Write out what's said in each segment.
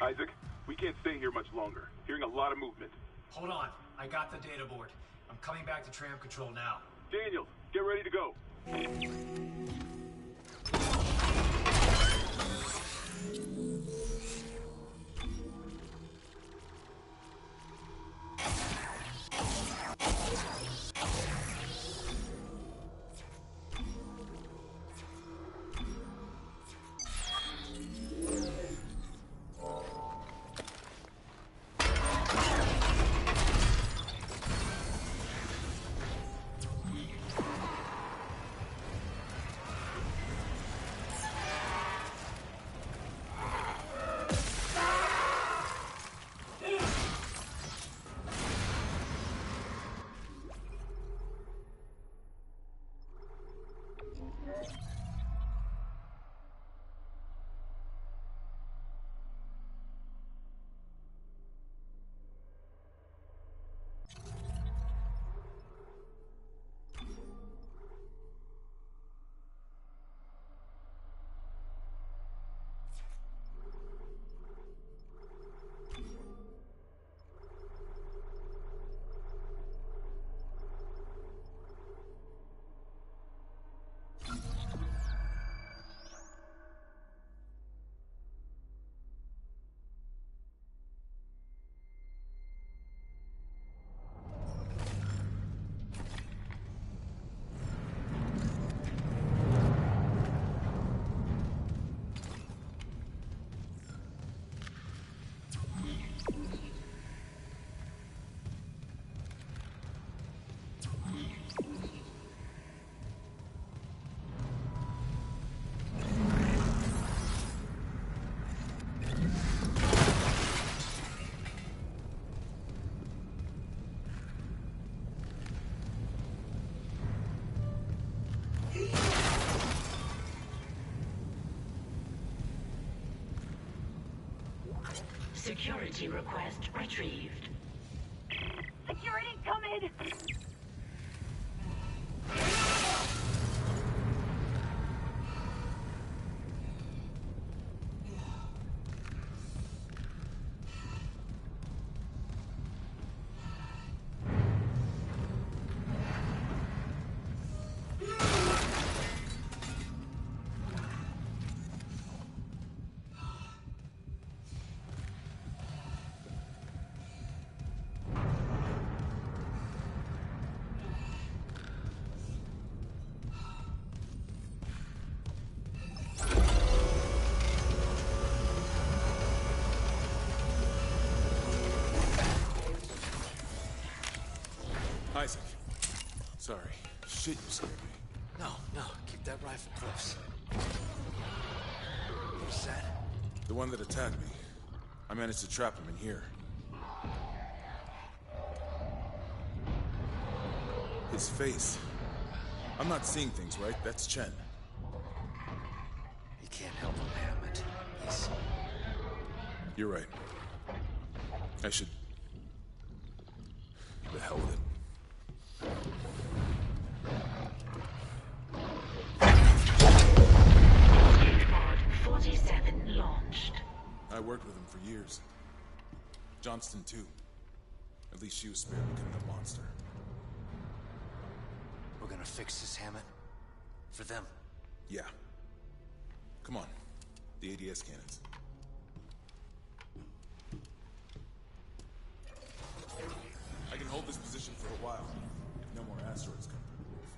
Isaac, we can't stay here much longer. Hearing a lot of movement. Hold on. I got the data board. I'm coming back to tram control now. Daniel, get ready to go. Security request retrieved. Security, come in! Isaac. Sorry. Shit, you scared me. No, keep that rifle close. Who's that? The one that attacked me. I managed to trap him in here. His face. I'm not seeing things, right? That's Chen. You can't help him, Hammond. He's... You're right. I should... The hell with it. Pod 47 launched. I worked with him for years. Johnston, too. At least she was spared becoming a monster. We're gonna fix this, Hammond. For them. Yeah. Come on. The ADS cannons. I can hold this position for a while, if no more asteroids come through the roof.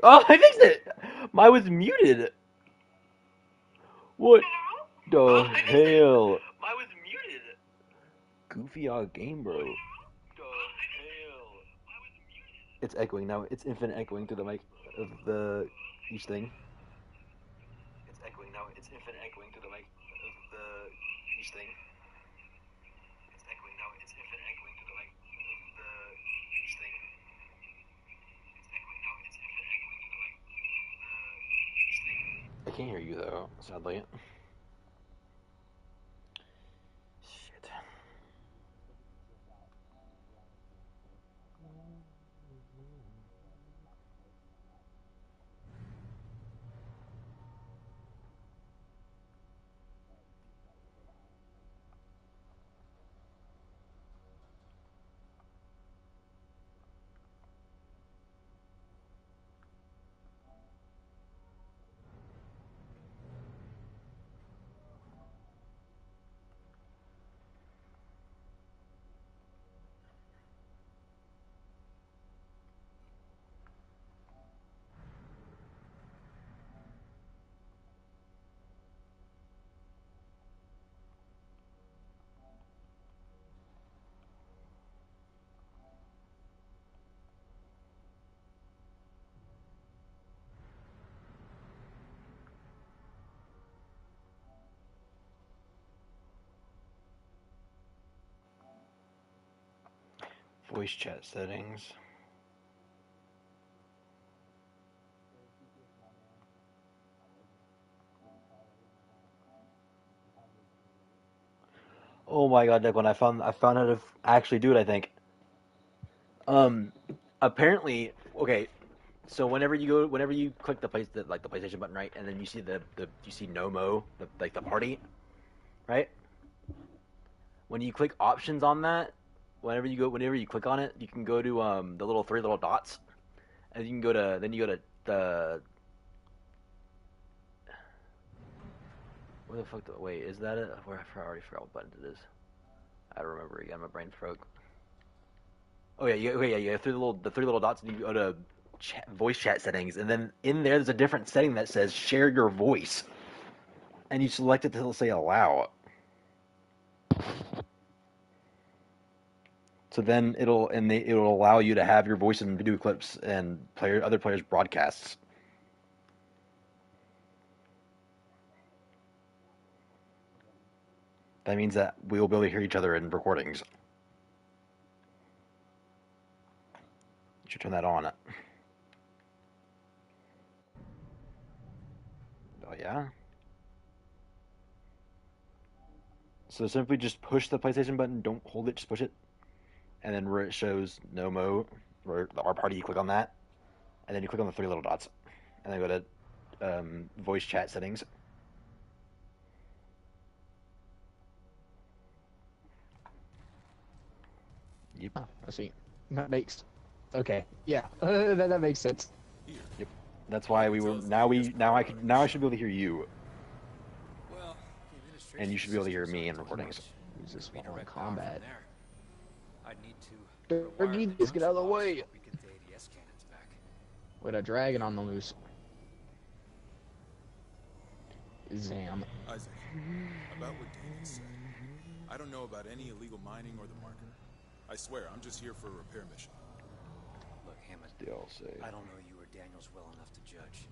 Oh, I fixed it! Mine was muted. What the hell? Mine was muted. Goofy odd game, bro. It's echoing now. It's infinite echoing through the mic of the each thing. It's echoing now. It's infinite echoing through the mic of the each thing. It's echoing now. It's infinite echoing through the mic of the each thing. It's echoing now. It's infinite echoing through the mic of the each thing. I can't hear you though, sadly. Shit. Voice chat settings. Oh my god, Declan, I found how to actually do it, I think. Um apparently, okay, so whenever you click the PlayStation button, right, and then you see you see Nomo, the party, right? When you click options on that, whenever you click on it, you can go to the little three little dots, and you can go to then you go to the where the fuck wait, is that it? Where I already forgot what button it is. I don't remember again, my brain broke. Oh yeah, you go through the three little dots, and you go to voice chat settings, and then in there's a different setting that says share your voice, and you select it to say allow. So then it'll allow you to have your voice in video clips and other players' broadcasts. That means that we will be able to hear each other in recordings. You should turn that on. Oh yeah. So simply just push the PlayStation button. Don't hold it. Just push it, and then where it shows no mo, or our party, you click on that, and then you click on the three little dots, and then go to voice chat settings. Yep. Oh, I see. That makes. Okay. Yeah. That makes sense. Yep. That's why we were now I should be able to hear you, and you should be able to hear me in recordings. Use this one on combat. I'd need to Turkey, just get out of the way. Get the ADS cannons back. With a dragon on the loose. Zam. Isaac, about what Daniel said. I don't know about any illegal mining or the marker. I swear, I'm just here for a repair mission. Look, Hammond, DLC. I don't know you or Daniels well enough to judge,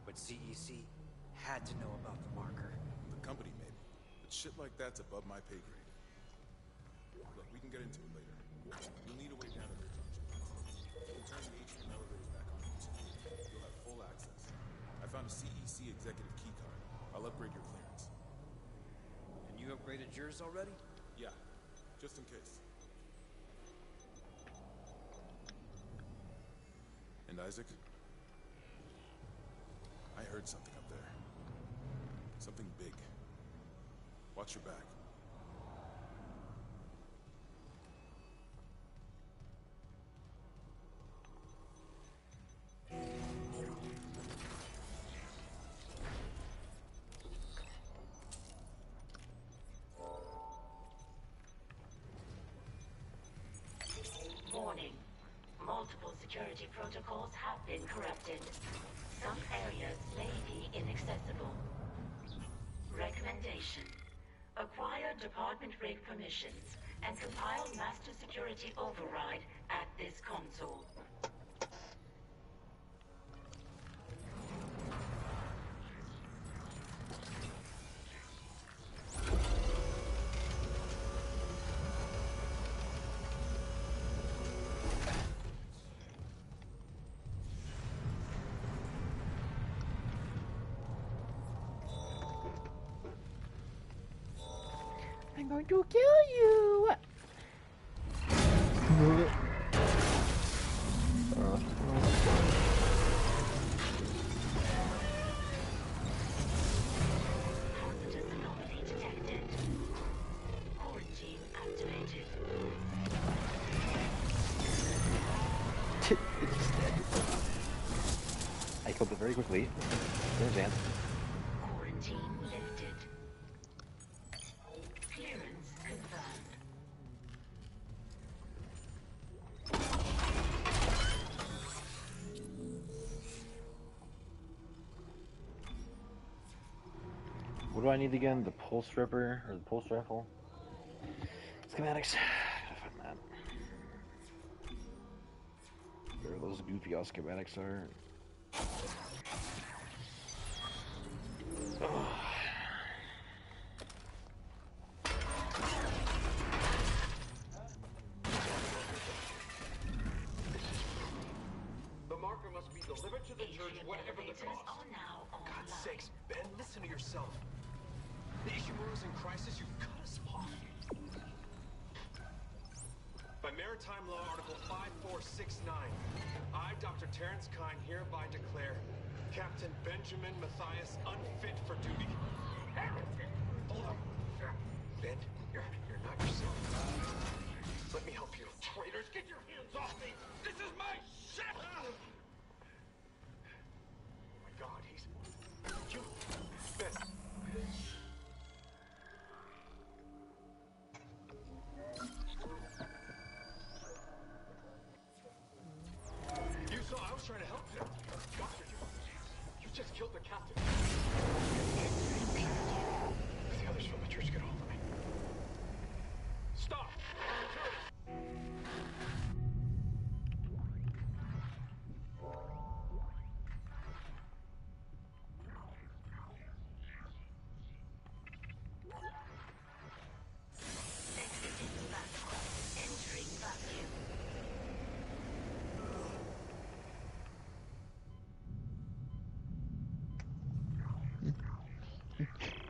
but CEC had to know about the marker. The company, maybe. But shit like that's above my pay grade. Look, we can get into it later. You'll need a way down to the junction. We'll turn the atrium elevators back on. You'll have full access. I found a CEC executive key card. I'll upgrade your clearance. And you upgraded yours already? Yeah, just in case. And Isaac? I heard something up there. Something big. Watch your back. Warning. Multiple security protocols have been corrupted. Some areas may be inaccessible. Recommendation. Acquire department rig permissions and compile master security override at this console. I'm going to kill you! Positive anomaly detected. Quarantine activated. It's just dead. I killed it very quickly. In advance. Quarantine lifted. Clearance confirmed. What do I need again? The pulse ripper or the pulse rifle? Schematics. Gotta find that. Where those goofy ass schematics are. Ugh. The marker must be delivered to the church, whatever the Elevators cost. are now For online. God's sakes, Ben, listen to yourself. The Ishimura's in crisis, you've cut us off. By Maritime Law Article 5469, I, Dr. Terrence Kine, hereby declare Captain Benjamin Matthias unfit for duty. Harrison! Hold on. Ben, you're not yourself. Let me help you. Traitors, get your hands off me! This is my ship! Oh my God, he's... You... Ben... You saw I was trying to help you. Doctor, you just killed the captain. The others from the church get hold of me. Stop! Exiting vacuum. Entering vacuum.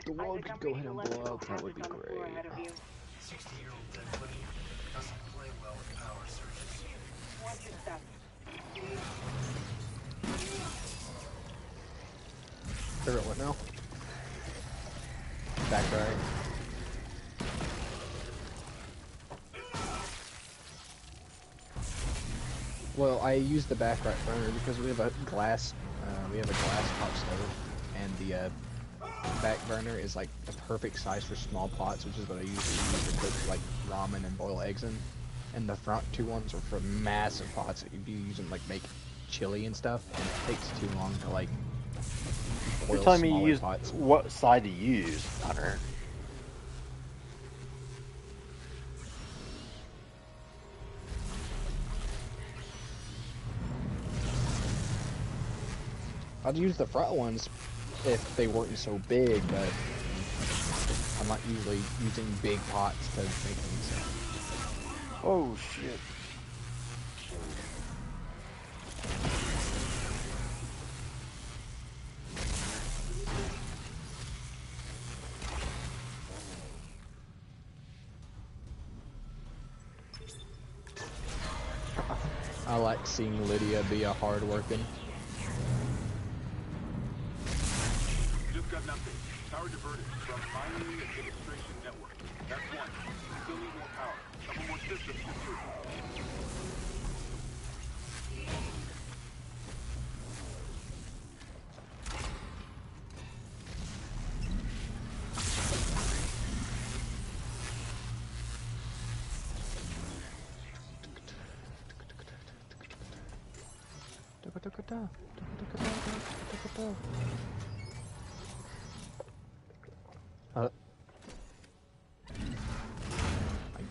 The world could go ahead and blow up. That would be great. 60-year-old dead body doesn't play well with power surges. Watch your step. Figure out what now? Back right. Well, I use the back right burner because we have a glass top stove, and the back burner is like the perfect size for small pots, which is what I usually use to cook like ramen and boil eggs in. And the front two ones are for massive pots that you'd be using like make chili and stuff, and it takes too long to like boil You're telling me you smaller use pots. what side to use, Hunter? I'd use the front ones if they weren't so big, but I'm not usually using big pots to make things. Oh shit. I like seeing Lydia be a hard-working. Just got nothing. Power diverted from mining administration network. That's one. Still need more power. Couple more systems to do. I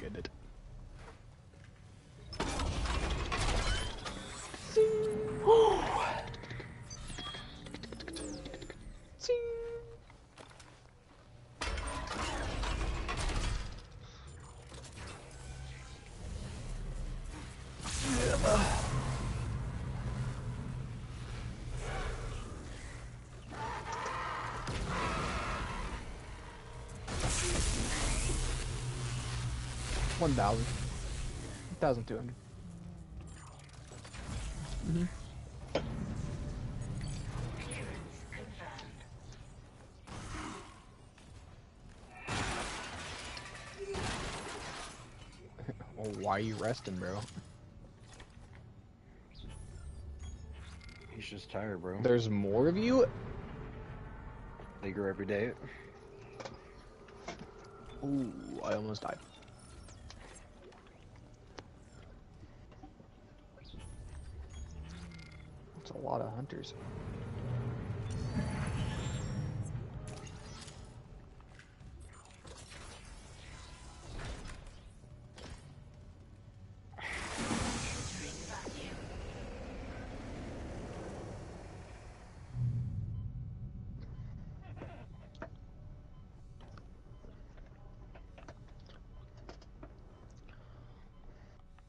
get it. $1,000. 1,200. Clearance confirmed. Well, why are you resting, bro? He's just tired, bro. There's more of you? They grow every day. Ooh, I almost died. That's a lot of hunters.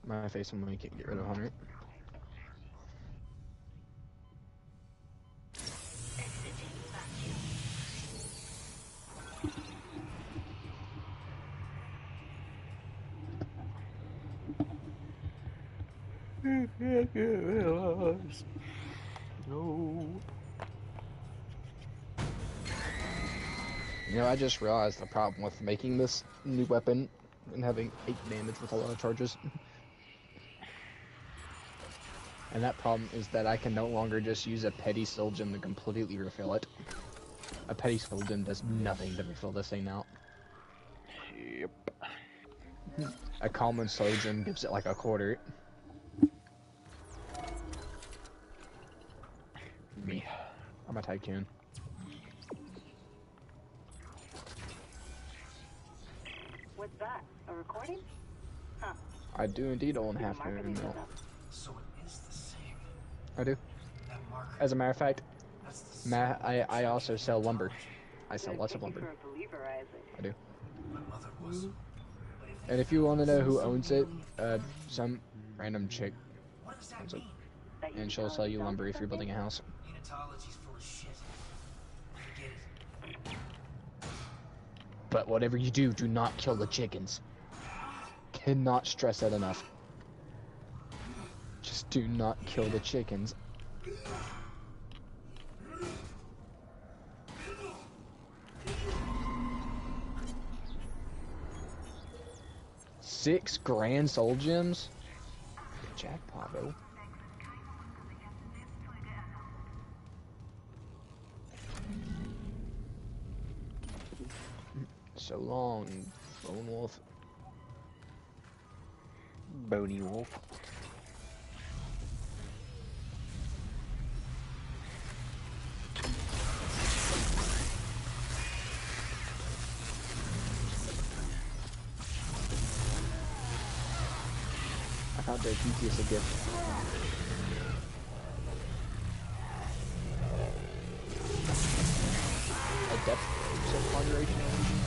My face, I'm gonna get rid of Hunter. No. You know, I just realized the problem with making this new weapon and having 8 damage with a lot of charges. And that problem is that I can no longer just use a petty soul gem to completely refill it. A petty soul gem does nothing to refill this thing out. Yep. A common soul gem gives it like a quarter. Me. I'm a tycoon. What's that? A recording? Huh. I do indeed own half moon mill. So it is the same. I do. That marker. As a matter of fact, That's the same. I also sell lumber. I sell lots of Take you lumber. for a believer, Isaac. I do. My mother was. But if And if you want to know who owns it, some random chick what does that owns it. mean? That And she'll sell you lumber if you're building a house. Unitology's full of shit. Forget it. But whatever you do, do not kill the chickens. Cannot stress that enough. Just do not kill the chickens. $6,000 soul gems? Jackpot, bro. So long, Lone Wolf. Bony wolf. I found the DPS a gift. A depth conjuration illusion.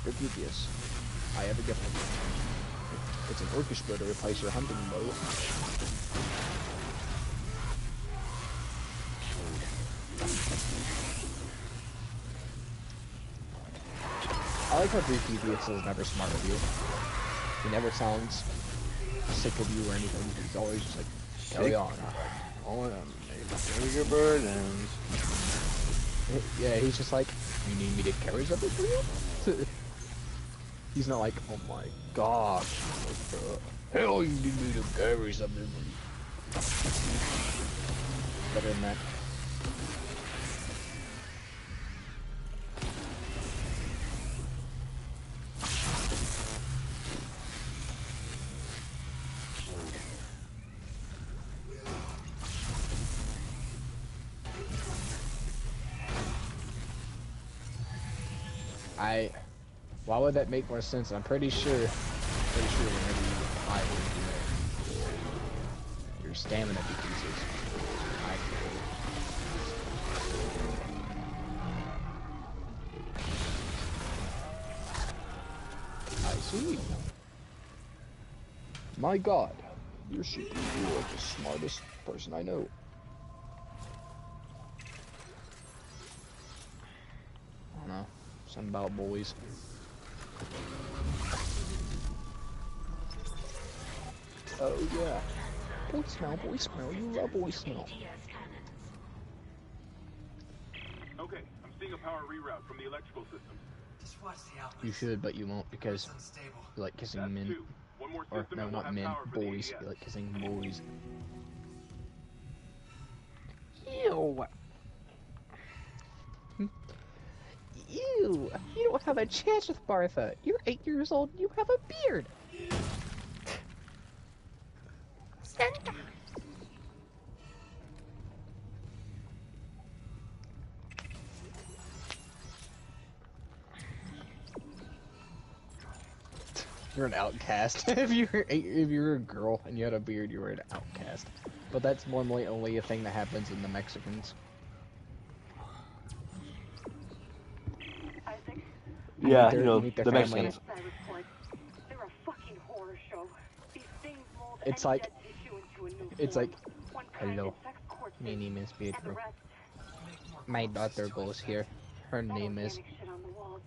Good DPS. I have a gift. It's an orchestra to replace your hunting bow. I like how DPS is never smart of you. He never sounds sick of you or anything. He's always just like, carry on. Carry your burdens. Yeah, he's just like, you need me to carry something for you? He's not like, oh my gosh, what the hell you need me to carry something for you? Better than that. Why would that make more sense? I'm pretty sure whenever you fight, your stamina decreases. I see. My God, you're like the smartest person I know. I don't know. Something about boys. Oh yeah. Boy smell, you love boy smell. Okay, I'm seeing a power reroute from the electrical systems. Just watch the outlets. You should, but you won't because It's unstable. you like kissing That's men. two. One more Or system no, and we'll not have men, power for the boys. ADS. You like kissing boys. Ew. Ew. You don't have a chance with Martha. You're 8 years old and you have a beard. Santa. You're an outcast. if you're a girl and you had a beard, you were an outcast. But that's normally only a thing that happens in the Mexicans. Isaac, Yeah, you you know, meet their the family. Mexicans. I report. They're a fucking horror show. These things mold It's any like- dead tissue into a new it's form. like, One kind hello, infects corpses, My name is and the Pedro. rest, My daughter goes here. Her that name is organic shit on the walls.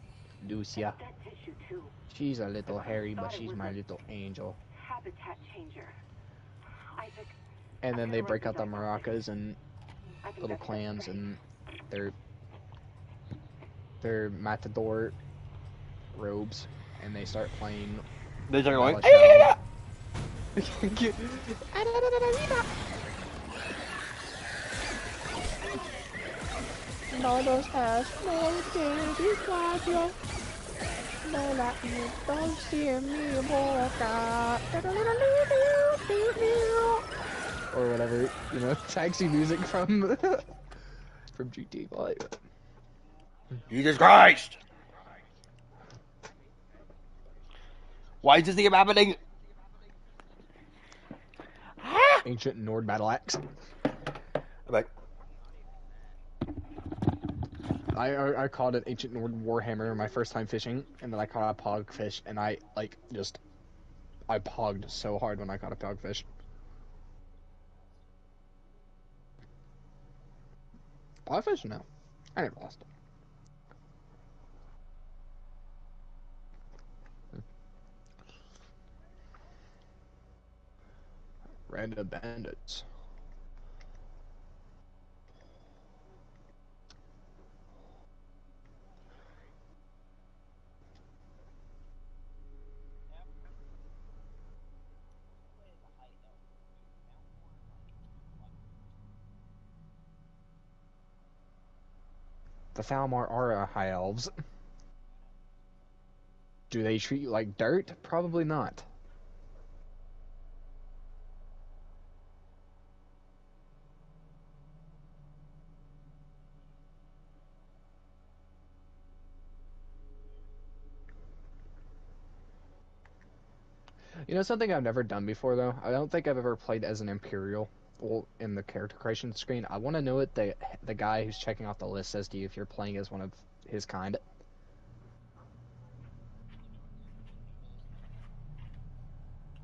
Lucia. Dead tissue too. She's a little hairy, but Thought it she's was my a- little angel. Habitat changer. Isaac, And then I'm they gonna break run out the some diagnostics. maracas and I think little that's clams great. and their matador robes, and they start playing. They start going, Bella Ciao. Todos has no dedicación. No la entonces mi boca. Or whatever, you know, taxi music from from GTA 5. Jesus Christ! Why is this thing happening? Ancient Nord battle axe. Like, I caught an Ancient Nord Warhammer my first time fishing, and then I caught a pogfish, and I pogged so hard when I caught a pogfish. Pogfish? No. I never lost it. Random bandits. The Thalmor are high elves. Do they treat you like dirt? Probably not. You know something I've never done before, though? I don't think I've ever played as an Imperial. Well, in the character creation screen, I want to know what the guy who's checking off the list says to you if you're playing as one of his kind.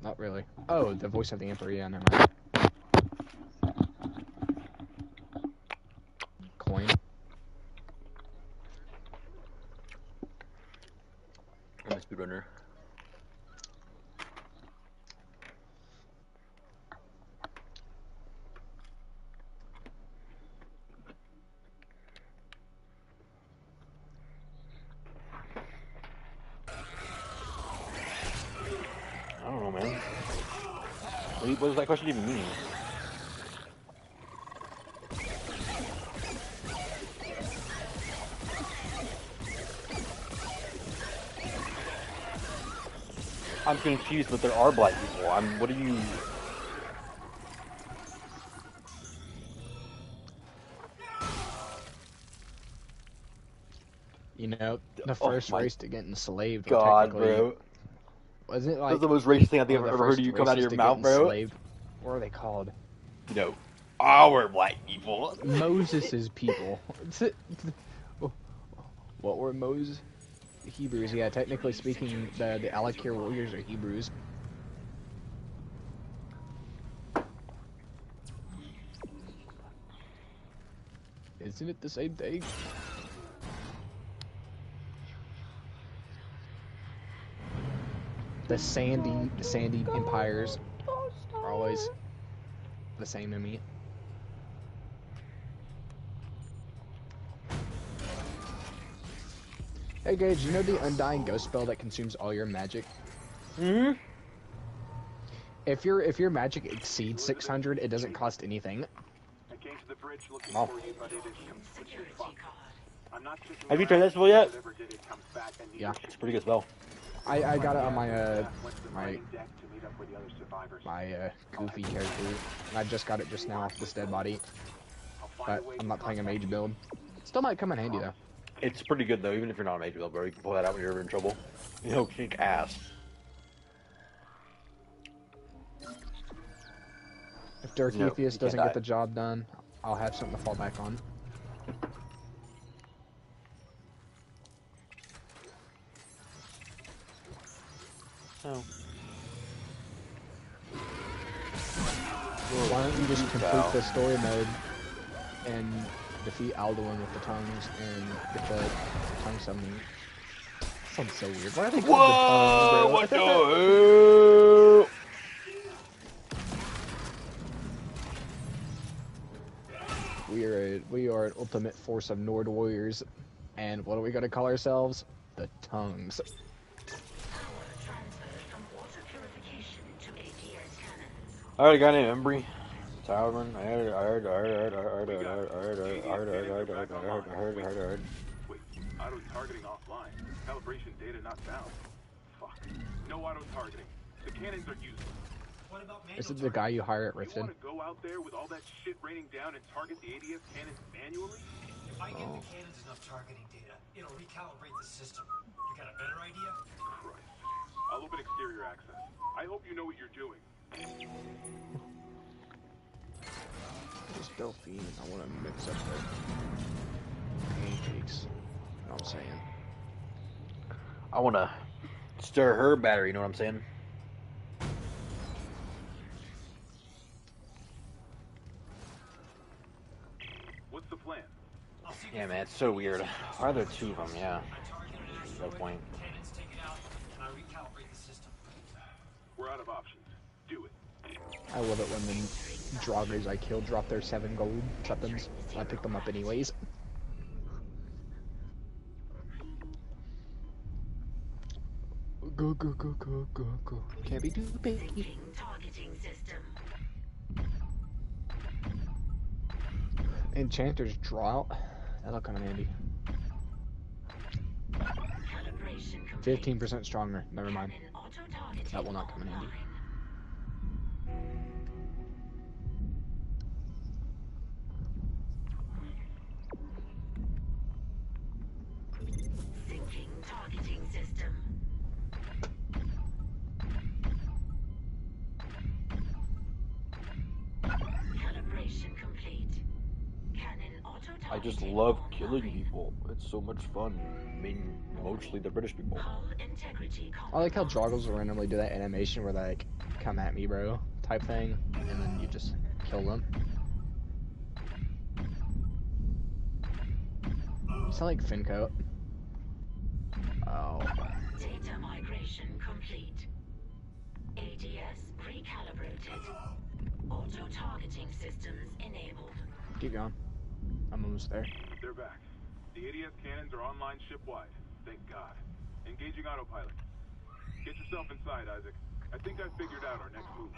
Not really. Oh, the voice of the Emperor, yeah, never mind. Coin. I'm a speedrunner. I don't know, man. What does that question even mean? I'm confused, but there are black people. What are you... You know, the Oh first my race to get enslaved. Well, God, technically, bro. wasn't it That's like the most racist thing I think one I've of the ever heard first you come out of races your to mouth, get bro. enslaved? What are they called? You know, our black people. Moses's people. What were Moses? Hebrews, yeah. Technically speaking, the Alakir warriors are Hebrews. Isn't it the same thing? The sandy empires are always the same to me. Hey Gage, you know the Undying Ghost spell that consumes all your magic? Hmm. If your magic exceeds 600, it doesn't cost anything. I came to the bridge looking Oh. for you, but it is completely fucked. I'm not sticking Have you around. tried that spell yet? Whatever did it comes back and Yeah. It's a pretty good spell. I got it on my went to the my mining deck to meet up with the other survivors. goofy character. And I just got it just now off this dead body. I'll find But a way I'm to not playing a contact mage you. build. Still might come in handy though. It's pretty good though, even if you're not a mage build, bro. You can pull that out when you're ever in trouble. You know, kick ass. If Dirk No, Atheist you can't doesn't die. get the job done, I'll have something to fall back on. Oh. Why don't you just complete the story mode and defeat Alduin with the tongues and get the tongue summoning? Sounds so weird. Why are they called Whoa! the What tongues, the hell? bro? We are an ultimate force of Nord warriors, and what are we gonna call ourselves? The tongues. I already got an Embry. Talman. I heard. Wait, auto-targeting offline. Calibration data not found. Fuck. No auto-targeting. The cannons are useless. What about manual Is it the guy you hire at You Riften? want to go out there with all that shit raining down and target the ADS cannons manually? If I give the cannons enough targeting data, it'll recalibrate the system. You got a better idea? Christ. I'll open exterior access. I hope you know what you're doing. It's Delphine. I want to mix up the pancakes. You know what I'm saying? I want to stir her battery. You know what I'm saying? What's the plan? Yeah, man, it's so weird. Are there two of them? Yeah. No point. Cannons take it out, and I recalibrate the system. We're out of options. Do it. I love it when the Draugrs I kill drop their 7 gold weapons. I pick them up anyways. Go, go, go, go, go, go. Can't be too picky. Targeting system. Enchanter's draw out. That'll come in handy. Calibration complete. 15% stronger. Never mind. Cannon auto-targeting That will not come in handy. online. Syncing targeting system. Calibration complete. Cannon auto-targeting I just love online. killing people. It's so much fun. I mean, mostly the British people. Hull integrity I like how Draugrs will randomly do that animation where they like, come at me, bro, type thing, and then you just kill them. You sound like Fincoat. Oh. Data migration complete. ADS recalibrated. Auto-targeting systems enabled. Keep going. I'm almost there. They're back. The ADS cannons are online ship-wide. Thank God. Engaging autopilot. Get yourself inside, Isaac. I think I figured out our next move.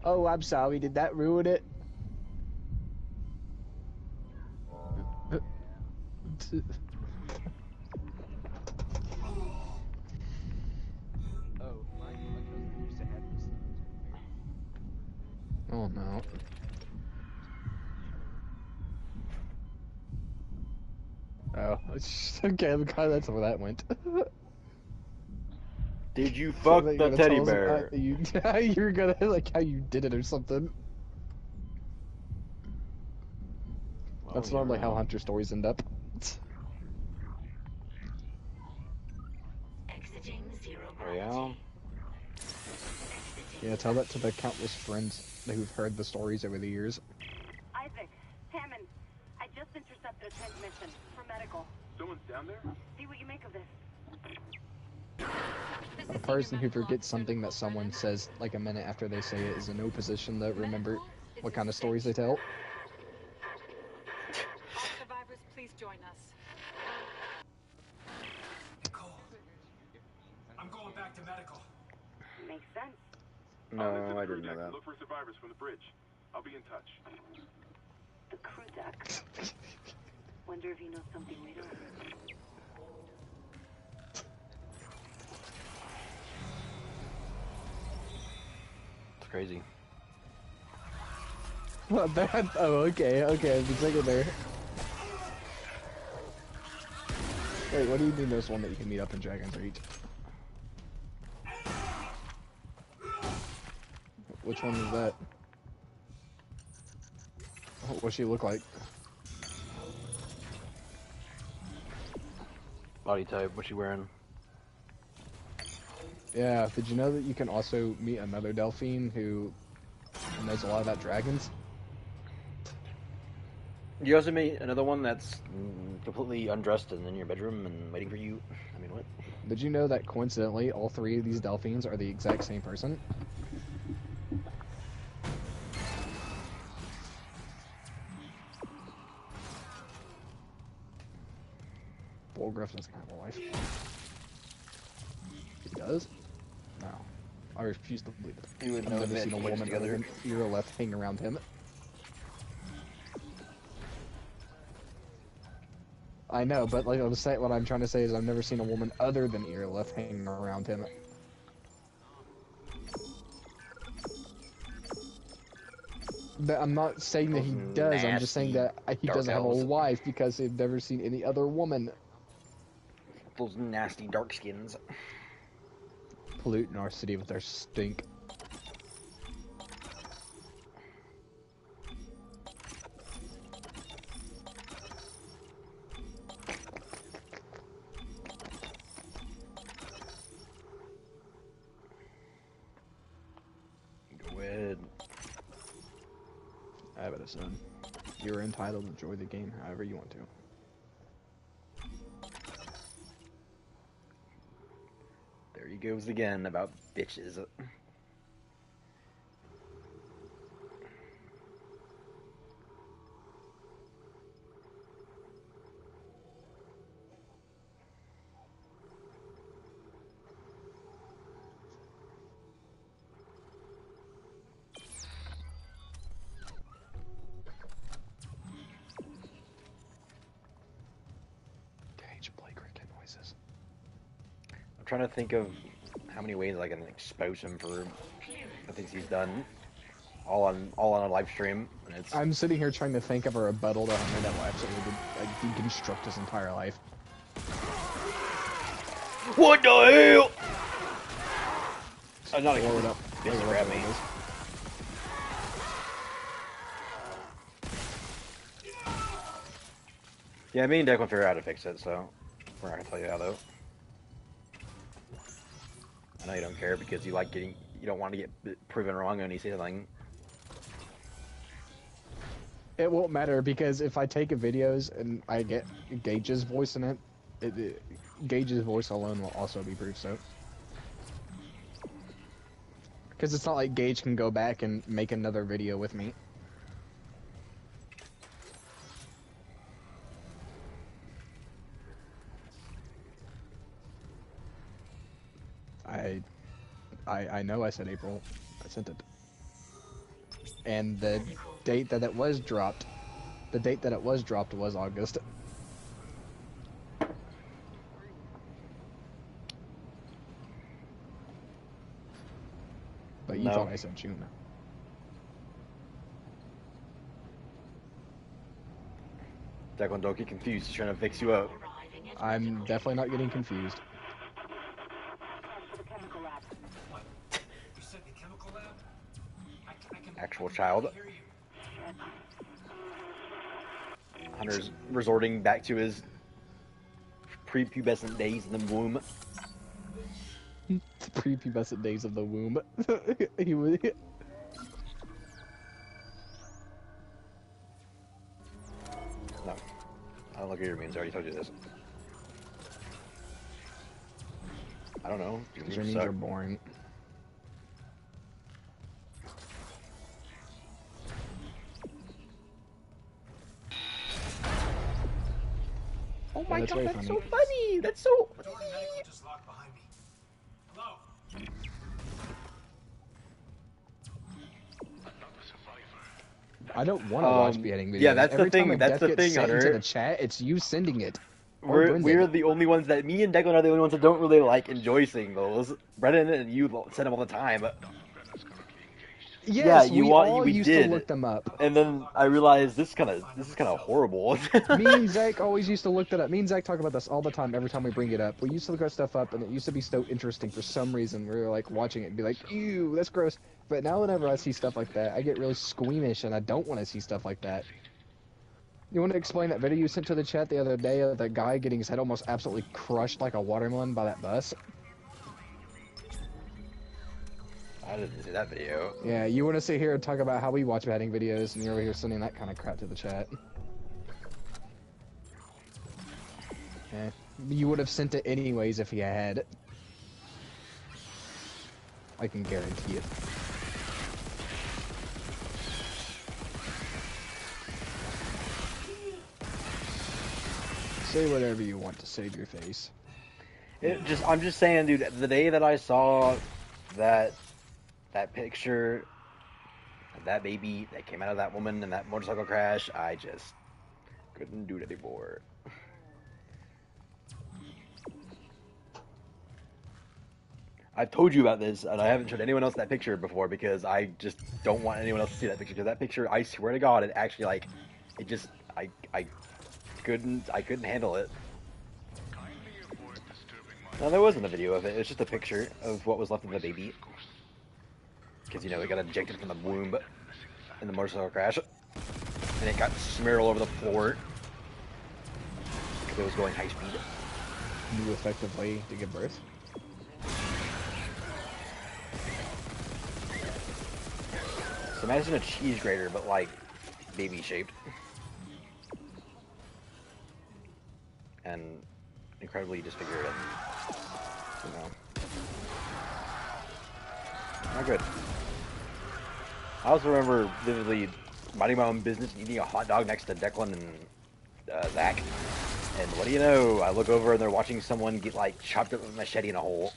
Oh, I'm sorry. Did that ruin it? Oh no. Oh, okay, that's where that went. Did you So fuck that the you're gonna teddy tell us bear? you're gonna like how you did it or something. Well, That's you normally how know. Hunter stories end up. Exiting zero There we gravity. go. Yeah, tell that to the countless friends who've heard the stories over the years. Isaac, Hammond, I just intercepted a transmission for medical. Someone's down there? See what you make of this. A person who forgets something that someone says like a minute after they say it is in no position to remember what kind of stories they tell. All survivors, please join us. Cole, I'm going back to medical. Makes sense. I'll head to No, the I crew didn't know deck and that. look for survivors from the bridge. I'll be in touch. The crew deck. Wonder if he knows something we don't. It's crazy. Oh, okay, I've been thinking there. Wait, what do you mean there's one that you can meet up in Dragon's Reach? Which one is that? What's she look like? Body type, what's she wearing? Yeah, did you know that you can also meet another Delphine who knows a lot about dragons? You also meet another one that's completely undressed and in your bedroom and waiting for you. I mean, what? Did you know that coincidentally all three of these Delphines are the exact same person? Bolgriff doesn't have a wife. He does? No. I refuse to believe it. You would I've know never that seen a twins woman together. other than ear left hang around him. I know, but like I was saying, what I'm trying to say is I've never seen a woman other than ear left hanging around him. But I'm not saying that he does. I'm just saying that he dark doesn't have a elves. wife because he's never seen any other woman. Those nasty dark skins. Polluting our city with their stink. Go ahead. I have it, son. You're entitled to enjoy the game however you want to. There he goes again about bitches. Gage, play cricket noises. I'm trying to think of how many ways I can expose him for the things he's done. All on a live stream. And it's I'm sitting here trying to think of a rebuttal to Hunter that will absolutely like, deconstruct his entire life. what the hell? I'm not Blow it up. This grab me. Yeah, me and Declan figure out how to fix it, so we're not gonna tell you how though. I know you don't care because you like getting, you don't want to get proven wrong when you say something. It won't matter because if I take a videos and I get Gage's voice in it, Gage's voice alone will also be proof. So, because it's not like Gage can go back and make another video with me. I know I said April. I sent it. And the date that it was dropped, was August. But you No. thought I said June. Declan, don't get confused. He's trying to fix you up. at I'm medical. definitely not getting confused. To the chemical lab. What? You said the chemical lab? I can Actual I can child. barely hear you. Hunter's resorting back to his prepubescent days in the womb. The prepubescent days of the womb. He was. No. I don't look at your memes. I already told you this. I don't know. Your Your memes memes suck. are boring. Oh Yeah, my that's god, very that's funny. so funny. That's so. The door to medical just locked behind me. Hello? I don't want to watch beheading videos. Yeah, that's the Every time thing. a That's death the gets thing, sent into Hunter. the chat, it's you sending it. Or We're Brendan. the only ones that me and Declan are the only ones that don't really like enjoy seeing those. Brendan and you send them all the time. Yes, you we want all we used did. to look them up. And then I realized this is kind of horrible. Me and Zach always used to look that up. Me and Zach talk about this all the time every time we bring it up. We used to look our stuff up, and it used to be so interesting for some reason. We were like watching it and be like, ew, that's gross. But now whenever I see stuff like that, I get really squeamish, and I don't want to see stuff like that. You want to explain that video you sent to the chat the other day of that guy getting his head almost absolutely crushed like a watermelon by that bus? I didn't see that video. Yeah, you want to sit here and talk about how we watch beheading videos, and you're over here sending that kind of crap to the chat. Yeah, you would have sent it anyways if he had. I can guarantee it. Say whatever you want to save your face. I'm just saying, dude. The day that I saw that picture of that baby that came out of that woman in that motorcycle crash, I just couldn't do it anymore. I've told you about this, and I haven't showed anyone else that picture before because I just don't want anyone else to see that picture. Because that picture, I swear to God, it actually I couldn't handle it. No, there wasn't a video of it. It was just a picture of what was left of the baby. Because, you know, it got ejected from the womb in the motorcycle crash. And it got smeared all over the floor. Because it was going high speed. You effectively to give birth. So imagine a cheese grater, but like baby shaped. And incredibly disfigured and, you know, not good. I also remember vividly minding my own business and eating a hot dog next to Declan and Zach. And what do you know? I look over and they're watching someone get like chopped up with a machete in a hole.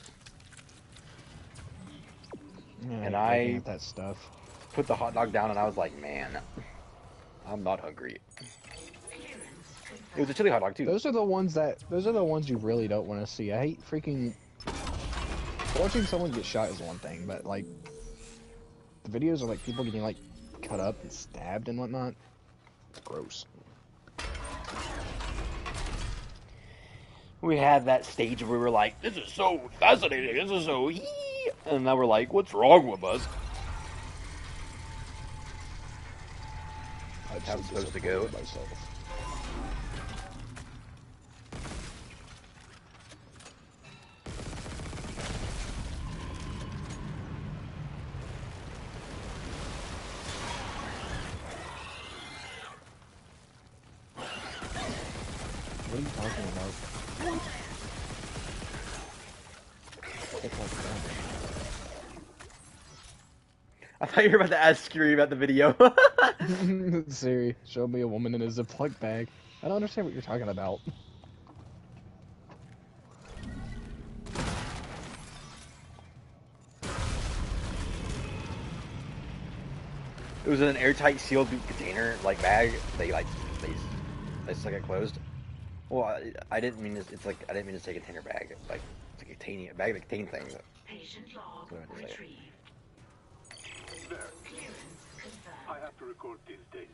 Yeah, And looking I at that stuff. put the hot dog down and I was like, man, I'm not hungry. It was a chili hot dog too. Those are the ones you really don't want to see. I hate freaking watching someone get shot is one thing, but like the videos of like people getting like cut up and stabbed and whatnot. Gross. We had that stage where we were like, this is so fascinating, this is so and now we're like, what's wrong with us? How it's supposed to go. Myself. What are you talking about? I thought you were about to ask Scary about the video. Siri, show me a woman in a Ziploc bag. I don't understand what you're talking about. It was in an airtight sealed container, like bag. They stuck it closed. Well, I didn't mean this. It's like I didn't mean to say container bag. Like it's a containing a bag that contains things. Patient log retrieved. There. I have to record these days.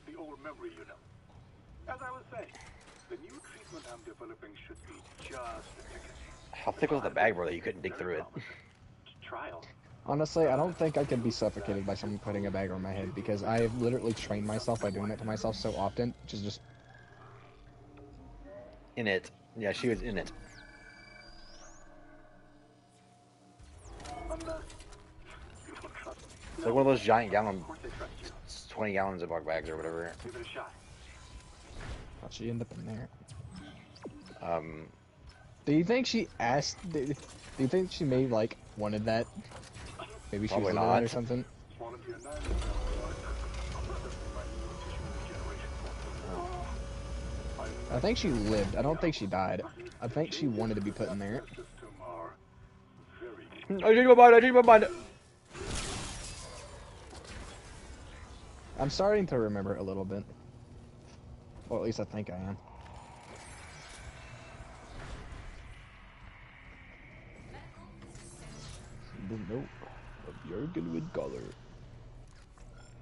The old memory, you know. As I was saying, The new treatment I'm developing should be just the ticket. How thick was the bag, bro, that you couldn't dig through it? Trial. Honestly, I don't think I could be suffocated by someone putting a bag over my head because I have literally trained myself by doing that to myself so often, which is just... In it. Yeah, she was in it. It's like one of those giant gallon, 20 gallons of bags or whatever. Give it a shot. How'd she end up in there? Do you think she asked... Do you think she maybe, like, wanted that? Maybe she was into that or something? I think she lived. I don't think she died. I think she wanted to be put in there. I changed my mind, I changed my mind! I'm starting to remember it a little bit. Well, at least I think I am. The note of Jurgen with color.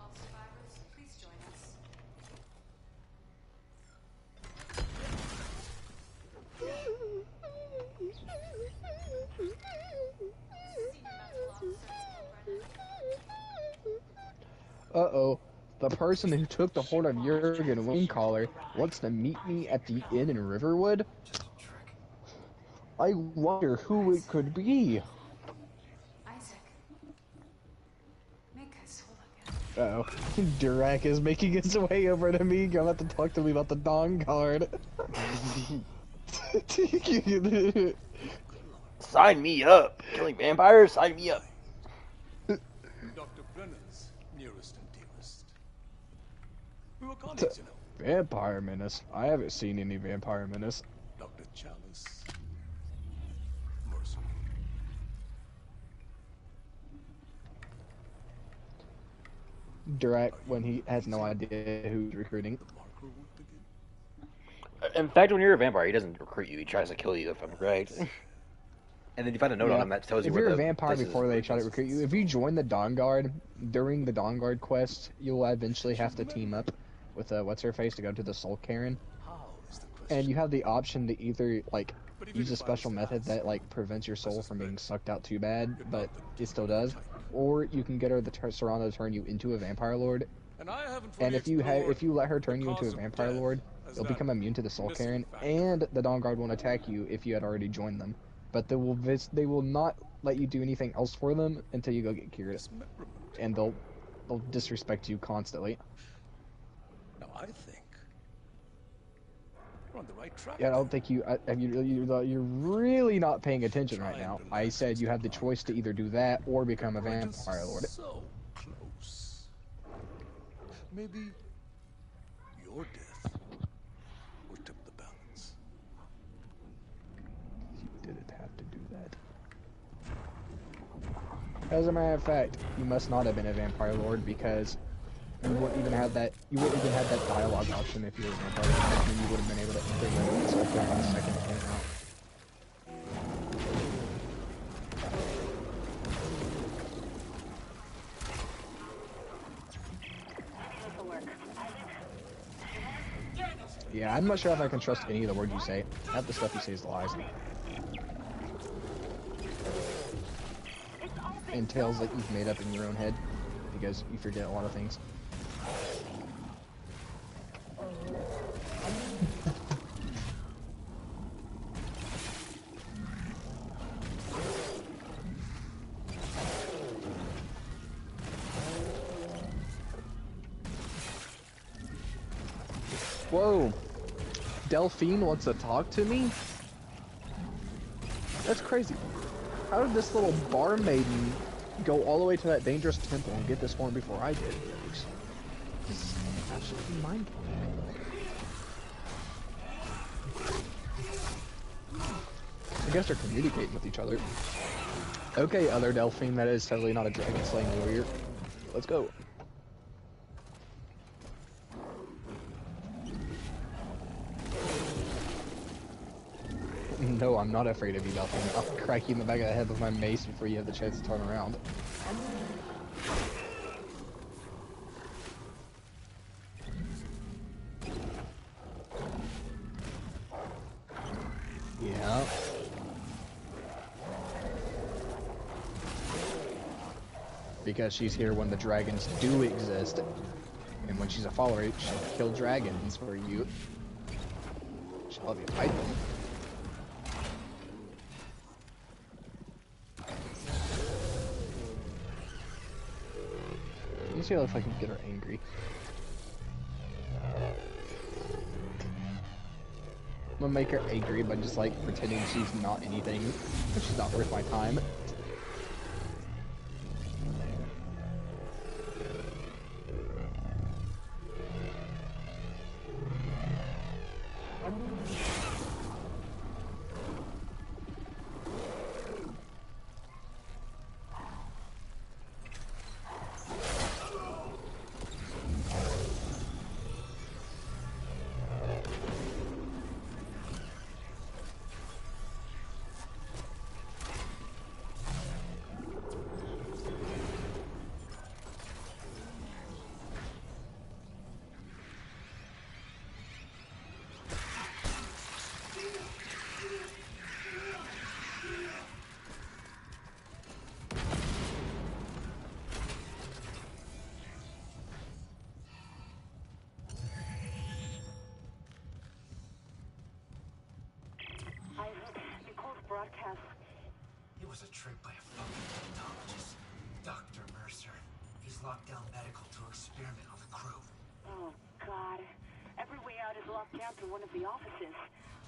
All survivors, please join us. Uh-oh. The person who took the horn of Jurgen Wingcaller wants to meet me at the inn in Riverwood? I wonder who it could be. Isaac. Make us whole Uh again. oh. Durak is making his way over to me. You'll have to talk to me about the Dawn Guard. Sign me up! Killing vampires? Sign me up! Dr. Brennan's nearest and dearest. We were colleagues, you know. Vampire Menace? I haven't seen any Vampire Menace. Dr. Chalice. Mercer. Durak, when he has no idea who's recruiting. In fact, when you're a vampire, he doesn't recruit you, he tries to kill you, if I'm correct. And then you find a note on him that tells you if where you're the a vampire places before they try to recruit you, if you join the Dawn Guard during the Dawn Guard quest, you'll eventually have to team up with what's her face to go to the Soul Cairn. And you have the option to either like use a special method that like prevents your soul from being sucked out too bad, but it still does, or you can get her to Serana to turn you into a vampire lord. And if you let her turn you into a vampire lord, you'll become immune to the Soul Cairn, and the Dawn Guard won't attack you if you had already joined them. But they will not let you do anything else for them until you go get cured, and they'll disrespect you constantly. Now I think we're on the right track. Yeah, I don't think you're really not paying attention right now. I said you have the choice to either do that or become a vampire lord. So close. Maybe your death will tip the balance. You didn't have to do that. As a matter of fact, you must not have been a vampire lord because you wouldn't even have that. You wouldn't even have that dialogue option if you were a vampire lord. And you would have been able to enter the Soul Cairn the second it came out. Yeah, I'm not sure if I can trust any of the words you say. Half the stuff you say is lies. And tales that you've made up in your own head, because you forget a lot of things. Whoa! Delphine wants to talk to me? That's crazy. How did this little bar maiden go all the way to that dangerous temple and get this horn before I did? This is absolutely mind-blowing. I guess they're communicating with each other. Okay, other Delphine that is totally not a dragon-slaying warrior. Let's go. No, I'm not afraid of you, Delphine. I'll crack you in the back of the head with my mace before you have the chance to turn around. because she's here when the dragons do exist. And when she's a follower, she'll kill dragons for you. She'll help you fight them. Let me see if I can get her angry. I'm gonna make her angry by just like pretending she's not anything. She's not worth my time. Broadcast. It was a trick by a fucking technologist. Dr. Mercer. He's locked down medical to experiment on the crew. Oh, God. Every way out is locked down through one of the offices.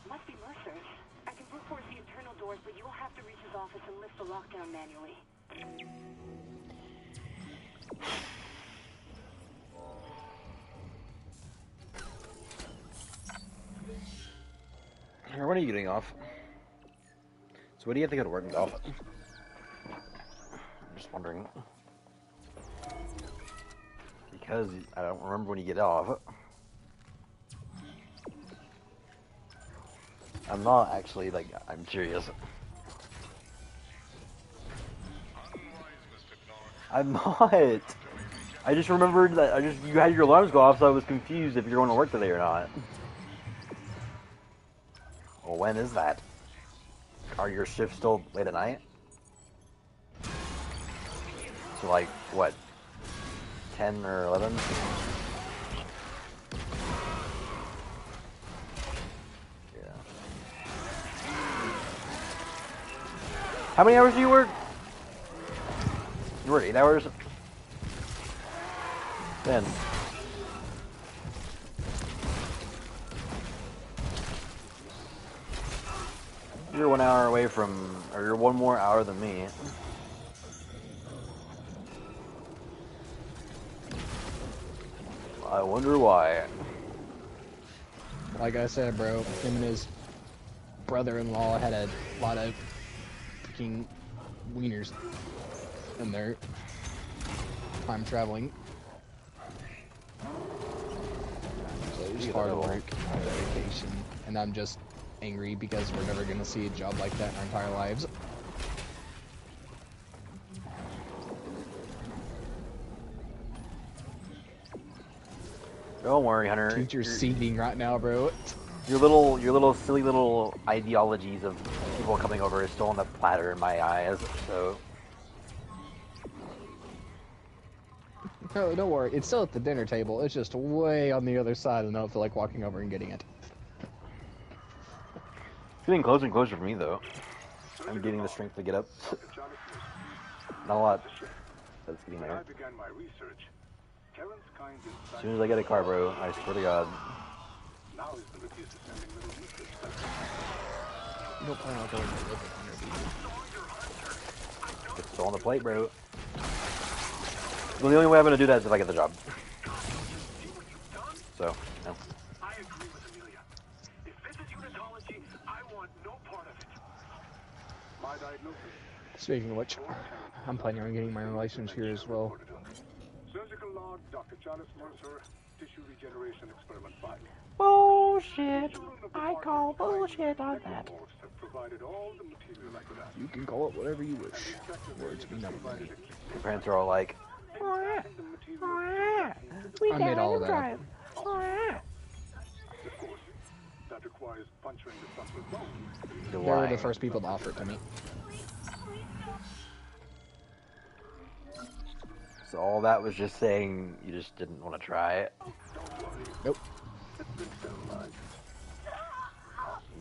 Must be Mercer's. I can brute force the internal doors, but you'll have to reach his office and lift the lockdown manually. When are you getting off? So when do you have to go to work, Golf? I'm just wondering. Because I don't remember when you get off. I'm not actually, like, I'm curious. I'm not. I just remembered that you had your alarms go off, so I was confused if you're going to work today or not. Well, when is that? Are your shifts still late at night? So like, what? 10 or 11? Yeah. How many hours do you work? You work 8 hours? 10. You're 1 hour away from, or you're 1 more hour than me. I wonder why. Like I said, bro, him and his brother-in-law had a lot of freaking wieners in their time traveling. So it was hard work, dedication, and I'm just angry because we're never going to see a job like that in our entire lives. Don't worry, Hunter. Teacher's seething right now, bro. Your little silly little ideologies of people coming over is still on the platter in my eyes. So No, don't worry. It's still at the dinner table. It's just way on the other side, and I don't feel like walking over and getting it. it's getting closer and closer for me, though. I'm getting the strength to get up. Not a lot, but it's getting there. As soon as I get a car, bro, I swear to God. You don't plan on going to live with Hunter, do you? It's still on the plate, bro. Well, the only way I'm gonna do that is if I get the job. So, no. I agree with Amelia. If this is unitology, I want no part of it. My diagnosis. Speaking of which, I'm planning on getting my license here as well. Surgical log, Dr. Charles Mercer, tissue regeneration experiment 5. Bullshit. I call bullshit on that. You can call it whatever you wish. Words mean nothing to me. Your parents are all like, We I can made all of that. drive. That requires puncturing the frontal bone. They were the first people to offer it to me. So all that was just saying you just didn't want to try it. Nope.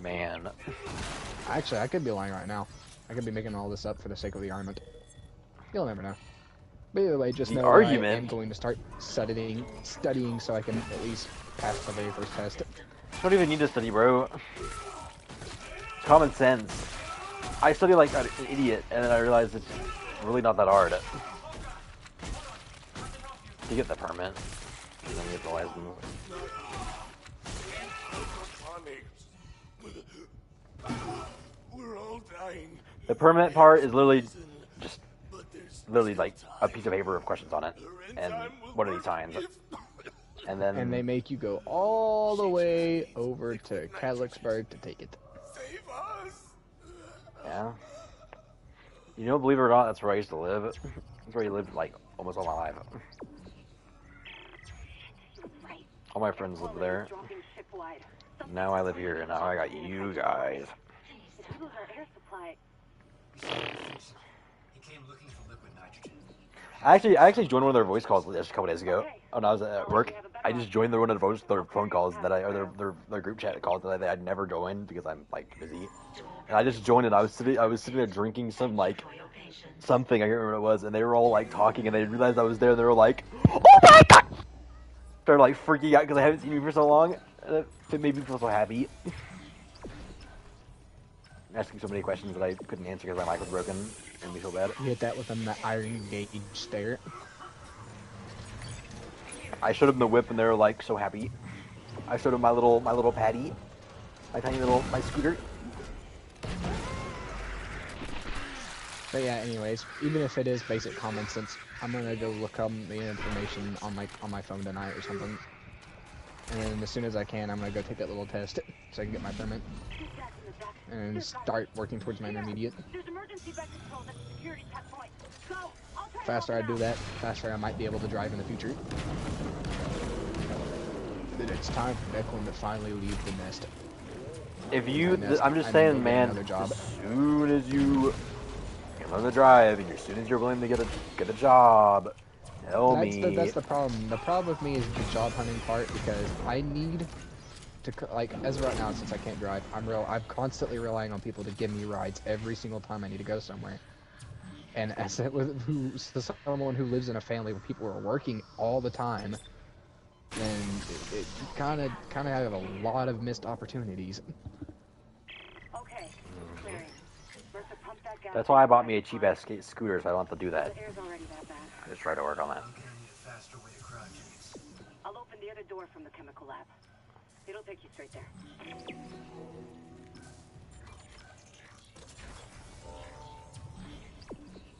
Man. Actually, I could be lying right now. I could be making all this up for the sake of the argument. You'll never know. But either way, just The know argument? I am going to start studying so I can at least pass the very first test. You don't even need to study, bro. It's common sense. I study like an idiot, and then I realized it's really not that hard. You get the permit, and then you get the license. We're all dying. The permit part is literally just like a piece of paper with questions on it, and what are these signs? And then And they make you go all the way over to Cadillexburg to take it. Save us. yeah. You know, believe it or not, that's where I used to live. That's where I lived like almost all my life. All my friends lived there. Now I live here, and now I got you guys. He came looking for liquid nitrogen. I actually joined one of their voice calls just a couple days ago. When I was at work, I just joined one of their phone calls or their group chat calls that I'd never joined because I'm like busy. And I just joined it. I was sitting there drinking some like something, I can't remember what it was, and they were all like talking, and they realized I was there, and they were like, "Oh my god!" Started like freaking out because I haven't seen you for so long. And it made me feel so happy. Asking so many questions that I couldn't answer because my mic was broken. Made me feel bad. You hit that with an iron gauge stare. I showed them the whip, and they were like so happy. I showed them my little patty, my scooter. But yeah, anyways, even if it is basic common sense, I'm gonna go look up the information on my phone tonight or something. And then as soon as I can, I'm gonna go take that little test so I can get my permit. And start working towards my intermediate. Faster I do that, faster I might be able to drive in the future. Then it's time for Declan to finally leave the nest. If you, Nest, I'm just I saying, need to get man, another job. as soon as you can learn to drive, and as soon as you're willing to get a job, tell me. That's the problem. The problem with me is the job hunting part, because I need to, like, as of right now, since I can't drive, I'm constantly relying on people to give me rides every single time I need to go somewhere. And as someone who lives in a family where people are working all the time, then it kind of have a lot of missed opportunities. Okay, clearing. Mercer, pump that gas. That's why I bought me a cheap ass scooter, so I don't have to do that. The air's already that bad. I just try to work on that. I'm gonna need a faster way to cryogenics. I'll open the other door from the chemical lab. It'll take you straight there.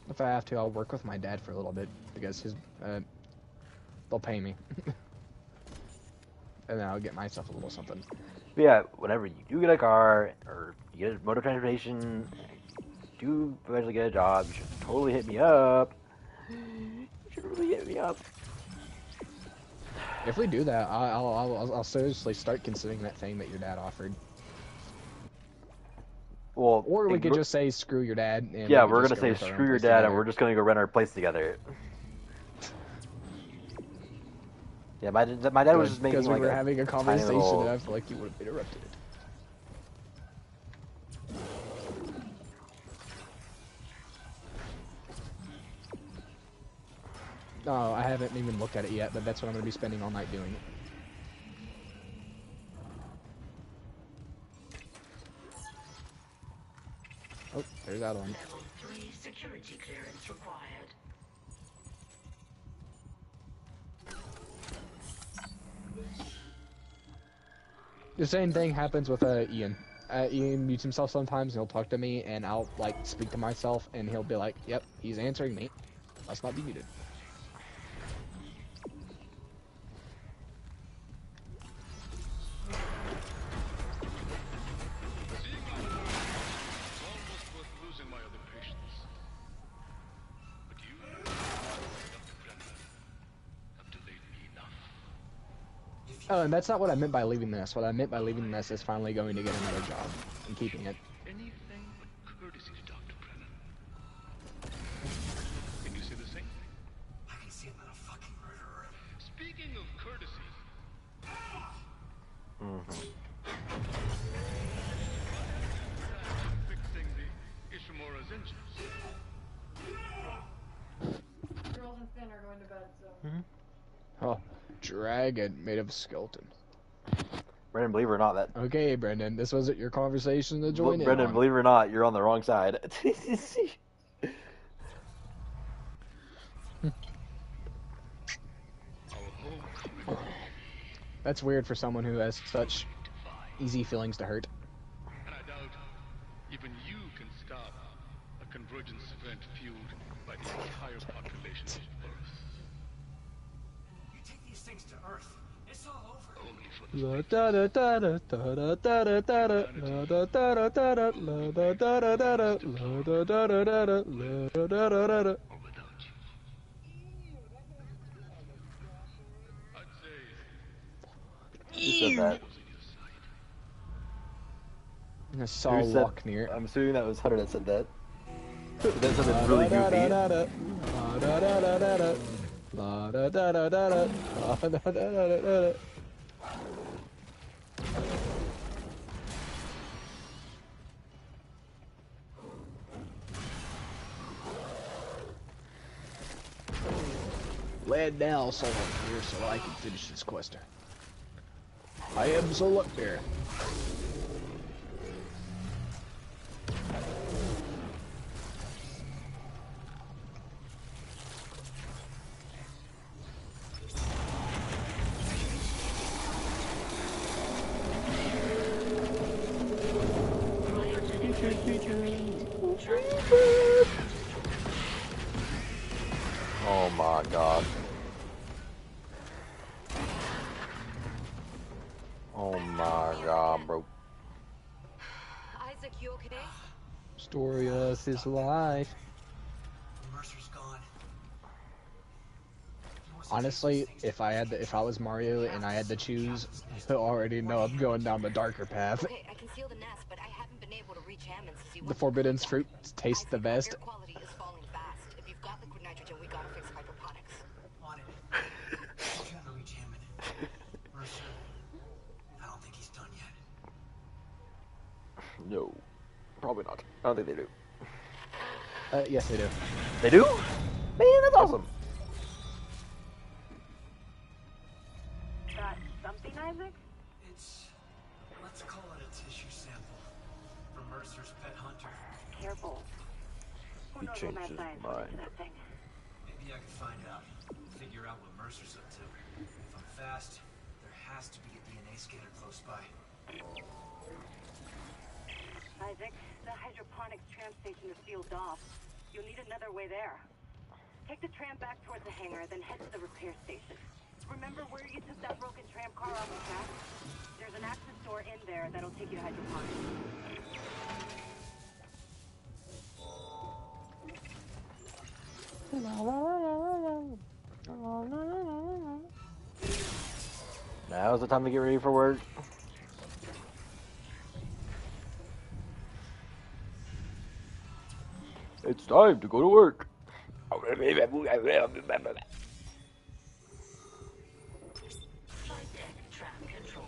If I have to, I'll work with my dad for a little bit, because they'll pay me. And then I'll get myself a little something. But yeah, whenever you do get a car, or you get a mode of transportation, do eventually get a job, you should totally hit me up. You should really hit me up. If we do that, I'll seriously start considering that thing that your dad offered. Well, Or we could just say screw your dad. And yeah, we we're could gonna just say go rent our screw own your place dad, and together. we're just gonna go rent our place together. Yeah, my dad was just making because we like were a having a tiny conversation little- and I feel like you would have interrupted it. No, I haven't even looked at it yet, but that's what I'm going to be spending all night doing. Oh, there's that one. Level 3 security clearance required. The same thing happens with Ian. Ian mutes himself sometimes, and he'll talk to me, and I'll like speak to myself, and he'll be like, "Yep, he's answering me. Must not be muted." Oh, and that's not what I meant by leaving the nest. What I meant by leaving the nest is finally going to get another job and keeping it. Anything but courtesy to Dr. Brennan. Can you say the same thing? I can see Fixing the Ishimura's engines. Girls and Finn are going to bed, so. Oh, dragon made of skeleton. Brendan, believe it or not, that. Okay, Brendan, this wasn't your conversation to join in Brendan, on. believe it or not, you're on the wrong side. That's weird for someone who has such easy feelings to hurt. And I doubt even you can stop a convergence event fueled by the entire population of Earth. You take these things to Earth, it's all over. Only for La the da da da da da da da da da da da da da da la da da da da da la da da da da da la da da da da da. or without you. I'd say Who said that? was in your side. I saw Who said? walk near. I'm assuming that was Hunter that said that. That sounded really goofy. La da da da da da. La da da da da da. La da da da da da. Land now, Solakir, so I can finish this quest. I am Solakir. Oh my god. Oh my god, bro. Isaac, you okay? Story of his life. Mercer's gone. Honestly, if I was Mario and I had to choose, you already know I'm going down the darker path. Okay, I can seal the nest, but I haven't been able to reach Hammond since he The went forbidden to fruit tastes the best. Air quality is falling fast. If you've got liquid nitrogen, we gotta fix hydroponics. On it. I'm trying to reach Hammond. Mercer, I don't think he's done yet. No. Probably not. I don't think they do. Yes, they do. They do? Man, that's awesome. Got something, Isaac? Let's call it a tissue sample from Mercer's pet hunter. Careful. Who He knows what changed mad his science went mind. into that thing? Maybe I can find out. Figure out what Mercer's up to. If I'm fast, there has to be a DNA scanner close by. Isaac, the hydroponics tram station is sealed off. You'll need another way there. Take the tram back towards the hangar, then head to the repair station. Remember where you took that broken tram car off the track? There's an access door in there that'll take you to hydroponics. Now's the time to get ready for work. It's time to go to work. Flight deck tram control.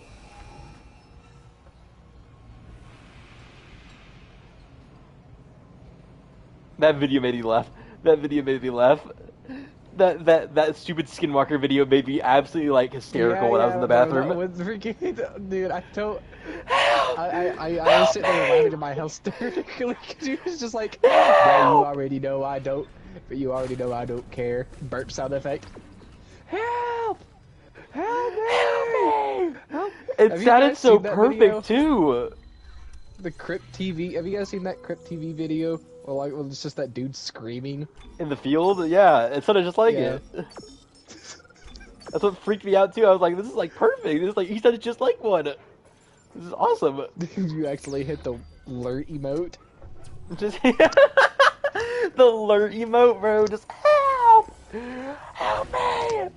That video made me laugh. That video made me laugh. That stupid Skinwalker video made me absolutely like hysterical when I was in the bathroom. Dude, I don't. I was sitting there laughing to my hysterically because he was just like, "Yeah, you already know I don't, but you already know I don't care." Burp sound effect. Help! Help me! Help! It sounded so perfect too. The Crypt TV. Have you guys seen that Crypt TV video? Well, it's just that dude screaming In the field? Yeah, it sounded just like Yeah. it. That's what freaked me out too. I was like, this is like perfect. This is like, he sounded just like one. This is awesome. You actually hit the alert emote. Just the alert emote, bro. Just help! Help me!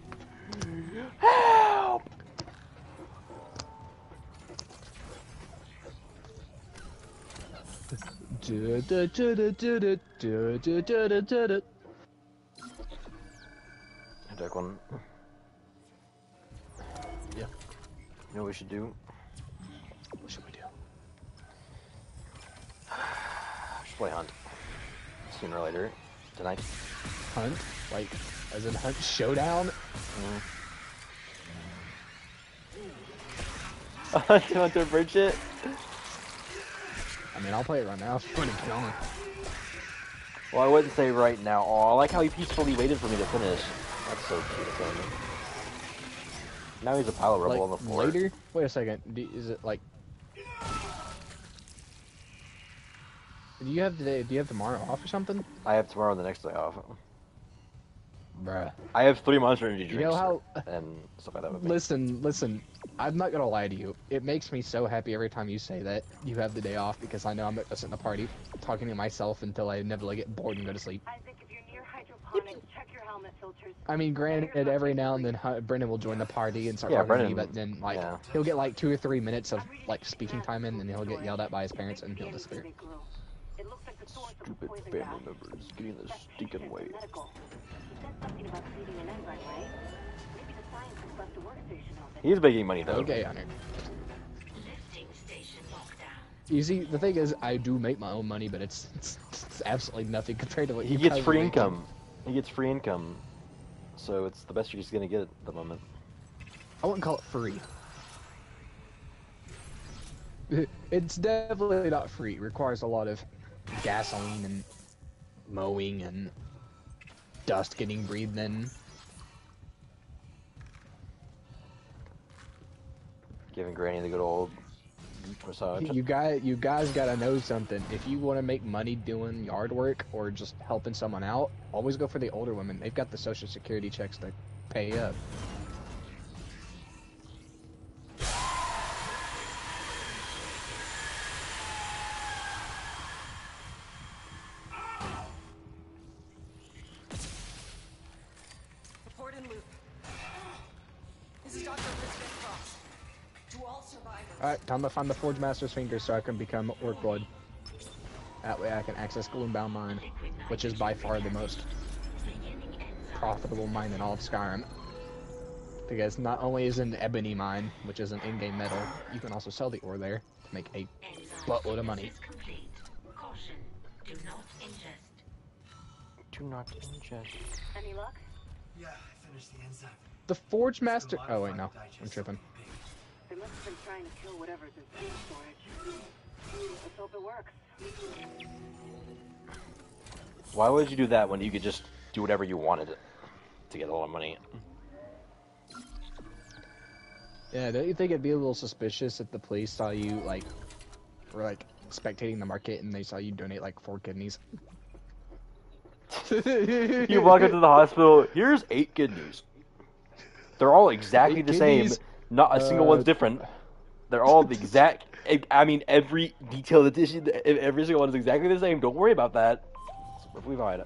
Help! Take one. Yeah. You know what we should do? play Hunt. Sooner or later. Tonight. Hunt? Like, as in Hunt Showdown? Hunter Bridge it? I mean, I'll play it right now if you want to get on. Well, I wouldn't say right now. Oh, I like how he peacefully waited for me to finish. That's so cute of him. Now he's a pile of rubble Like, on the floor. later? Wait a second. Is it like... Do you have tomorrow off or something? I have tomorrow and the next day off. Bruh. I have 3 Monster Energy drinks. You know how... And stuff like that with me. Listen. I'm not gonna lie to you. It makes me so happy every time you say that you have the day off because I know I'm gonna sit in the party talking to myself until I inevitably get bored and go to sleep. Isaac, if you're near hydroponics, check your helmet filters. I mean, granted, every now and then Brendan will join the party and start Yeah, talking to me, Brendan, but then like yeah. he'll get like 2 or 3 minutes of like speaking time in, and he'll get yelled at by his parents, and he'll disappear. It looks like the source of the Stupid poison family gas. members getting the stinking way. Medical. He said something about feeding an enzyme, right? Maybe the scientists left a workstation open. He's making money though. Okay, Hunter. Lifting station lockdown. You see, the thing is, I do make my own money, but it's absolutely nothing compared to what He you gets guys free are making. income. He gets free income. So it's the best you're just gonna get at the moment. I wouldn't call it free. It's definitely not free. It requires a lot of gasoline and mowing and dust getting breathed in. Giving Granny the good old massage. You guys gotta know something. If you want to make money doing yard work or just helping someone out, always go for the older women. They've got the social security checks to pay up. Report in loop. This is Dr. Elizabeth Cross. To all survivors. Alright, time to find the Forge Master's fingers so I can become Orc Blood. That way I can access Gloombound Mine, which is by far the most profitable mine in all of Skyrim. Because not only is it an ebony mine, which is an in-game metal, you can also sell the ore there to make a buttload of money. Caution. Do not ingest. Do not ingest. Any luck? Yeah, I finished the enzyme. The Forge Master... Oh wait, no. I'm tripping. They must have been trying to kill whatever's in food storage. Let's hope it works. Why would you do that when you could just do whatever you wanted to get a lot of money? Yeah, don't you think it'd be a little suspicious if the police saw you, like, were, like, spectating the market and they saw you donate, like, 4 kidneys? You walk into the hospital, here's 8 kidneys. They're all exactly 8 the kidneys? same. Not a single one's different. They're all the exact... I mean, every detail of the tissue, every single one is exactly the same. Don't worry about that. It's perfectly fine.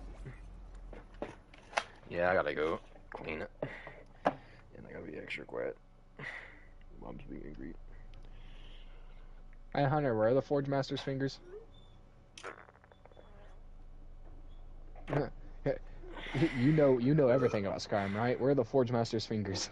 Yeah, I gotta go clean it. And I gotta be extra quiet. Mom's being angry. Hey, Hunter, where are the Forge Master's fingers? You know everything about Skyrim, right? Where are the Forge Master's fingers?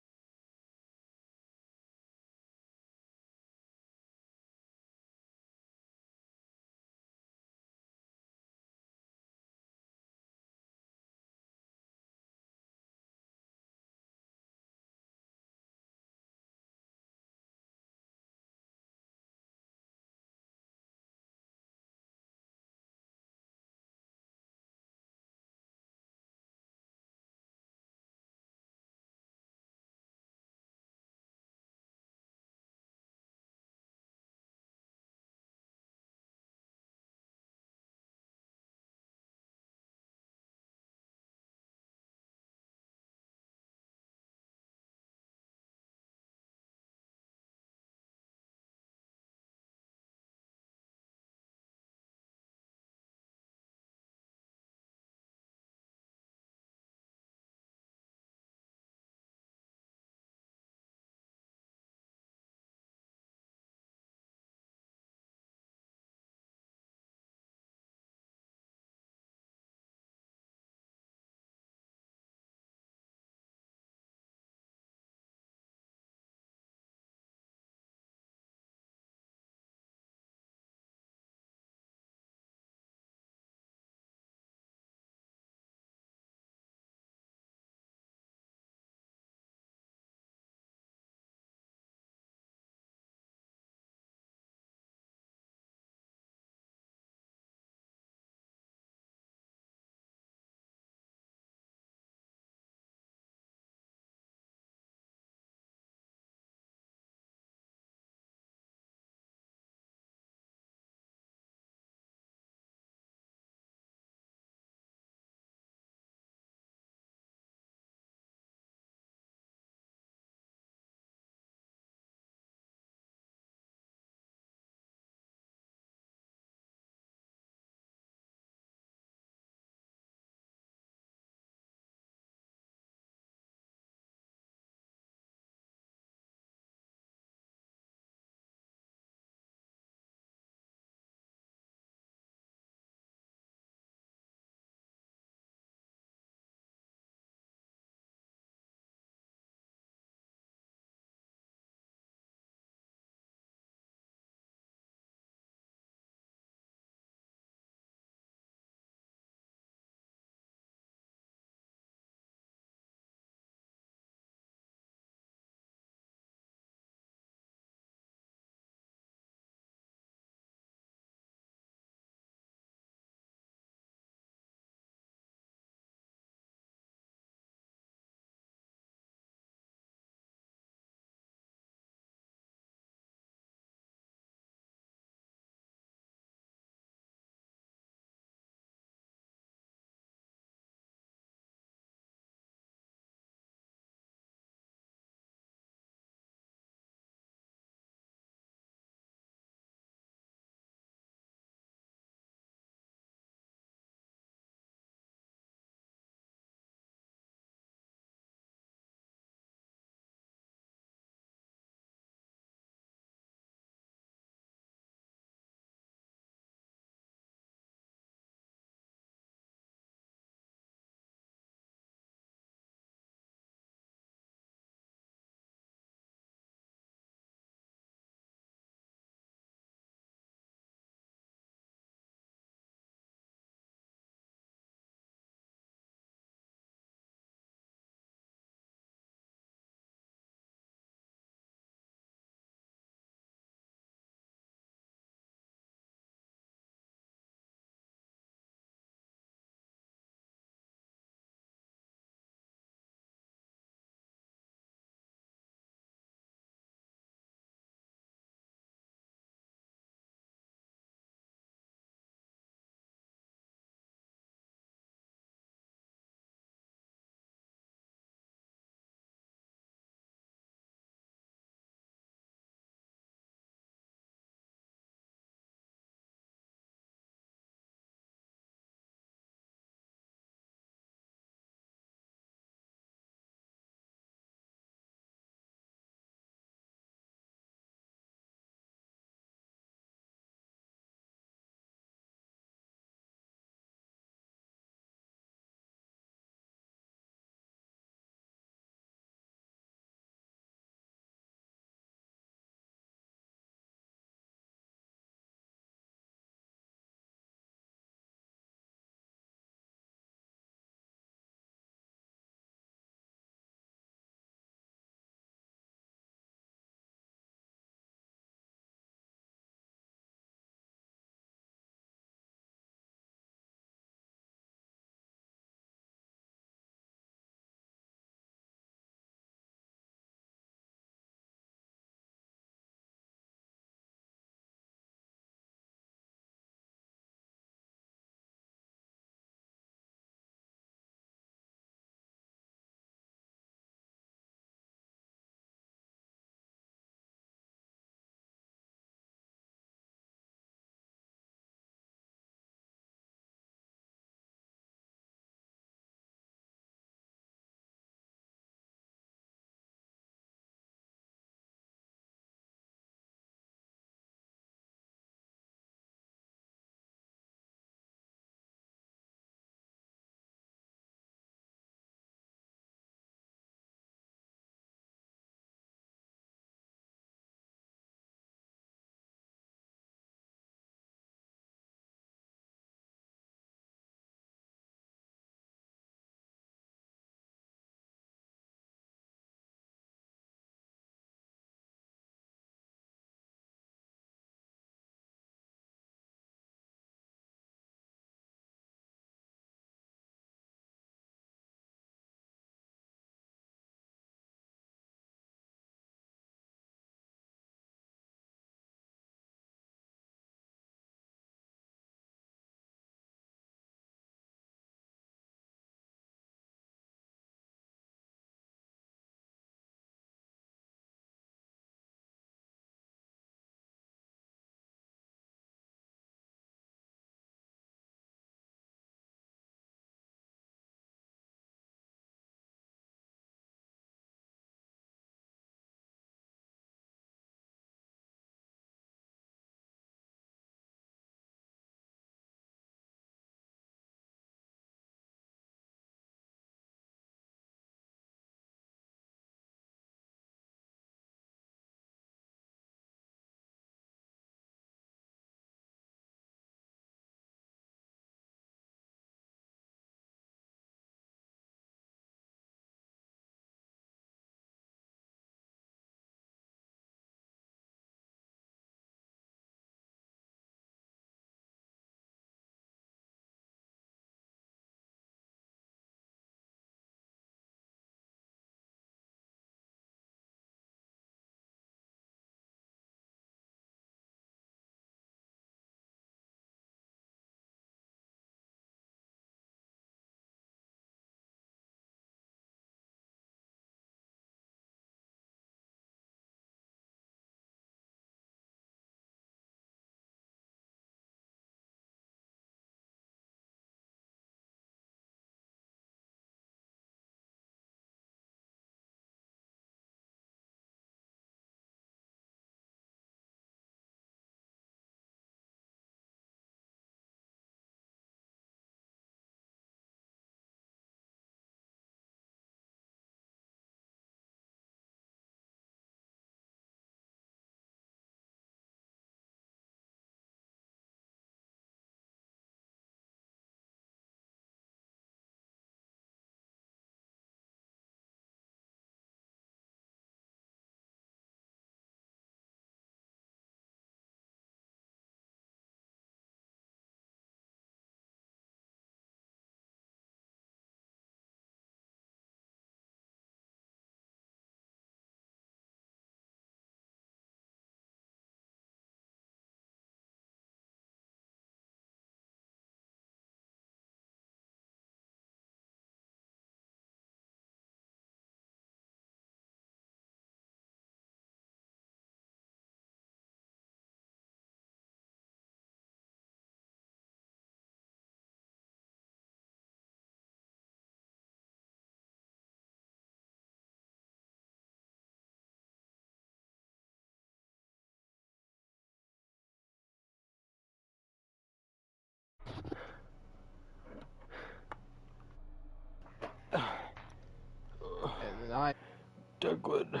Deadwood.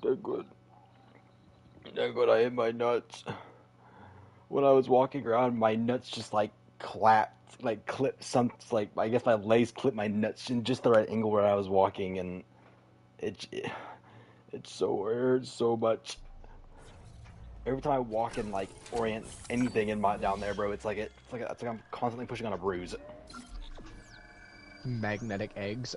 Deadwood. Deadwood, I hit my nuts. When I was walking around, my nuts just like clapped, like clipped some, like I guess my legs clipped my nuts in just the right angle where I was walking, and it so hurts so much. Every time I walk and like orient anything in my down there, bro, it's like I'm constantly pushing on a bruise. Magnetic eggs.